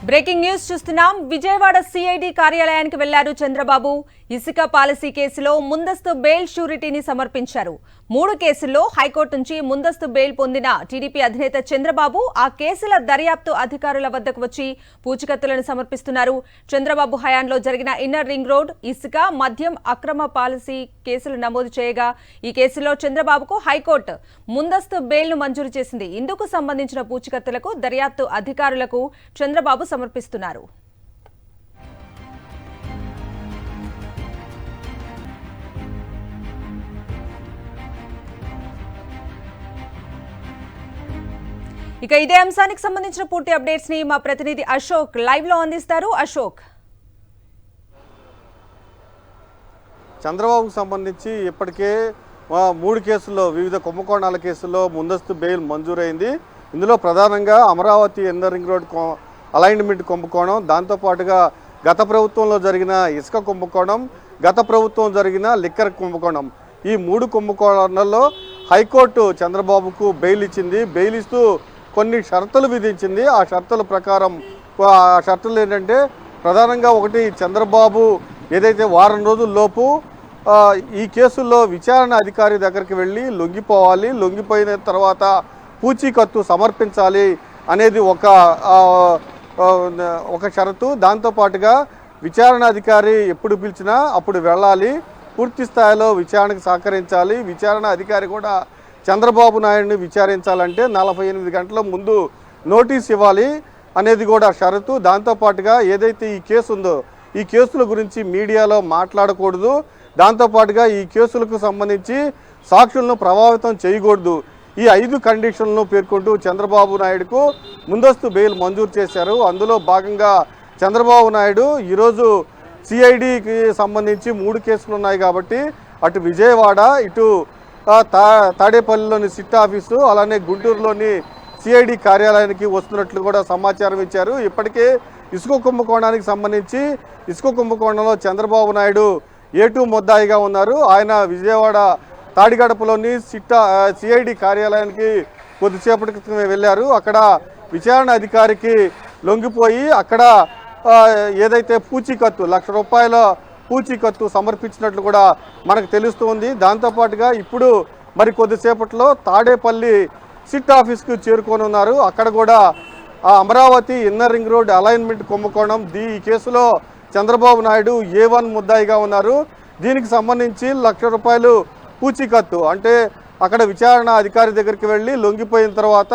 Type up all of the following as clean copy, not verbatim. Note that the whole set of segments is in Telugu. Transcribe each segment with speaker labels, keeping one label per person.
Speaker 1: బ్రేకింగ్ న్యూస్ చూస్తున్నాం. విజయవాడ సిఐడి కార్యాలయానికి వెళ్లారు చంద్రబాబు. ఇసుక పాలసీ కేసులో ముందస్తు బెయిల్ షూరిటీని సమర్పించారు. 3 కేసుల్లో హైకోర్టు నుంచి ముందస్తు బెయిల్ పొందిన టీడీపీ అధినేత చంద్రబాబు ఆ కేసుల దర్యాప్తు అధికారుల వద్దకు వచ్చి పూచికత్తులను సమర్పిస్తున్నారు. చంద్రబాబు హయాంలో జరిగిన ఇన్నర్ రింగ్ రోడ్, ఇసుక, మద్యం అక్రమ పాలసీ కేసులు నమోదు చేయగా ఈ కేసులో చంద్రబాబుకు హైకోర్టు ముందస్తు బెయిల్ను మంజూరు చేసింది. ఇందుకు సంబంధించిన పూచికత్తులకు దర్యాప్తు అధికారులకు చంద్రబాబు సమర్పిస్తున్నారు. ఇక ఇదే అంశానికి సంబంధించిన పూర్తి అప్డేట్స్ ని మా ప్రతినిధి అశోక్ లైవ్ లో అందిస్తారు. అశోక్,
Speaker 2: చంద్రబాబుకు సంబంధించి ఇప్పటికే 3 కేసుల్లో వివిధ కుంభకోణాల కేసుల్లో ముందస్తు బెయిల్ మంజూరైంది. ఇందులో ప్రధానంగా Amaravati inner ring road alignment కుంభకోణం, దాంతోపాటుగా గత ప్రభుత్వంలో జరిగిన ఇసుక కుంభకోణం, గత ప్రభుత్వం జరిగిన లిక్కర్ కుంభకోణం, ఈ 3 కుంభకోణాల్లో హైకోర్టు చంద్రబాబుకు బెయిల్ ఇచ్చింది. బెయిల్ ఇస్తూ కొన్ని షరతులు విధించింది. ఆ షరతుల ప్రకారం ఆ షరతులు ఏంటంటే ప్రధానంగా ఒకటి, చంద్రబాబు ఏదైతే వారం రోజుల్లోపు ఈ కేసుల్లో విచారణ అధికారి దగ్గరికి వెళ్ళి లొంగిపోవాలి, లొంగిపోయిన తర్వాత పూచీకత్తు సమర్పించాలి అనేది ఒక షరతు. దాంతోపాటుగా విచారణ అధికారి ఎప్పుడు పిలిచినా అప్పుడు వెళ్ళాలి, పూర్తి స్థాయిలో విచారణకు సహకరించాలి. విచారణ అధికారి కూడా చంద్రబాబు నాయుడిని విచారించాలంటే 48 గంటల ముందు నోటీస్ ఇవ్వాలి అనేది కూడా షరతు. దాంతోపాటుగా ఏదైతే ఈ కేసు ఉందో ఈ కేసుల గురించి మీడియాలో మాట్లాడకూడదు. దాంతోపాటుగా ఈ కేసులకు సంబంధించి సాక్షులను ప్రభావితం చేయకూడదు. ఈ 5 కండిషన్లను పేర్కొంటూ చంద్రబాబు నాయుడుకు ముందస్తు బెయిల్ మంజూరు చేశారు. అందులో భాగంగా చంద్రబాబు నాయుడు ఈరోజు సిఐడికి సంబంధించి 3 కేసులు ఉన్నాయి కాబట్టి అటు విజయవాడ, ఇటు తాడేపల్లిలోని సిట్ ఆఫీసు, అలానే గుంటూరులోని సిఐడి కార్యాలయానికి వస్తున్నట్లు కూడా సమాచారం ఇచ్చారు. ఇప్పటికే ఇసుక కుంభకోణానికి సంబంధించి ఇసుక కుంభకోణంలో చంద్రబాబు నాయుడు A2 ముద్దాయిగా ఉన్నారు. ఆయన విజయవాడ తాడిగడపలోని సిఐడి కార్యాలయానికి కొద్దిసేపటి క్రితమే వెళ్ళారు. అక్కడ విచారణ అధికారికి లొంగిపోయి అక్కడ ఏదైతే పూచీకత్తు ₹1,00,000 పూచీకత్తు సమర్పించినట్లు కూడా మనకు తెలుస్తుంది. దాంతోపాటుగా ఇప్పుడు మరి కొద్దిసేపట్లో తాడేపల్లి సిట్ ఆఫీస్కు చేరుకొని ఉన్నారు. అక్కడ కూడా Amaravati inner ring road alignment కుంభకోణం ఈ కేసులో చంద్రబాబు నాయుడు A1 ముద్దాయిగా ఉన్నారు. దీనికి సంబంధించి ₹1,00,000 పూచీకత్తు, అంటే అక్కడ విచారణ అధికారి దగ్గరికి వెళ్ళి లొంగిపోయిన తర్వాత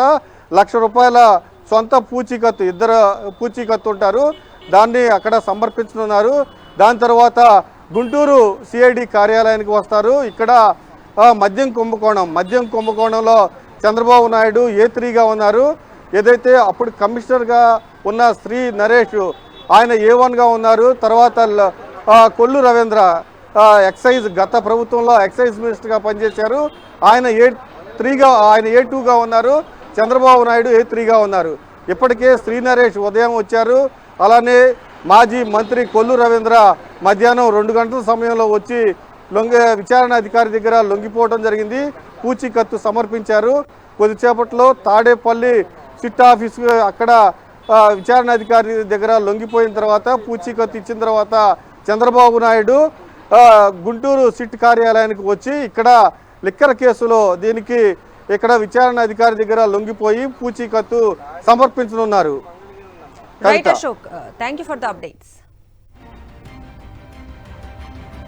Speaker 2: ₹1,00,000 సొంత పూచీకత్తు, 2 పూచీకత్తు ఉంటారు, దాన్ని అక్కడ సమర్పించనున్నారు. దాని తర్వాత గుంటూరు సిఐడి కార్యాలయానికి వస్తారు. ఇక్కడ మద్యం కుంభకోణంలో చంద్రబాబు నాయుడు A3గా ఉన్నారు. ఏదైతే అప్పుడు కమిషనర్గా ఉన్న శ్రీ నరేష్ ఆయన A1గా ఉన్నారు. తర్వాత కొల్లు రవీంద్ర ఎక్సైజ్, గత ప్రభుత్వంలో ఎక్సైజ్ మినిస్టర్గా పనిచేశారు. ఆయన A2గా ఉన్నారు. చంద్రబాబు నాయుడు A3గా ఉన్నారు. ఇప్పటికే శ్రీ నరేష్ ఉదయం వచ్చారు. అలానే మాజీ మంత్రి కొల్లు రవీంద్ర మధ్యాహ్నం 2 గంటల సమయంలో వచ్చి విచారణ అధికారి దగ్గర లొంగిపోవడం జరిగింది. పూచీకత్తు సమర్పించారు. కొద్దిసేపట్లో తాడేపల్లి సిట్ ఆఫీసు అక్కడ విచారణ అధికారి దగ్గర లొంగిపోయిన తర్వాత పూచీకత్తు ఇచ్చిన తర్వాత చంద్రబాబు నాయుడు గుంటూరు సిట్ కార్యాలయానికి వచ్చి ఇక్కడ లిక్కర్ కేసులో దీనికి ఇక్కడ విచారణ అధికారి దగ్గర లొంగిపోయి పూచీకత్తు సమర్పించనున్నారు.
Speaker 1: Right Ashok, thank you for the updates.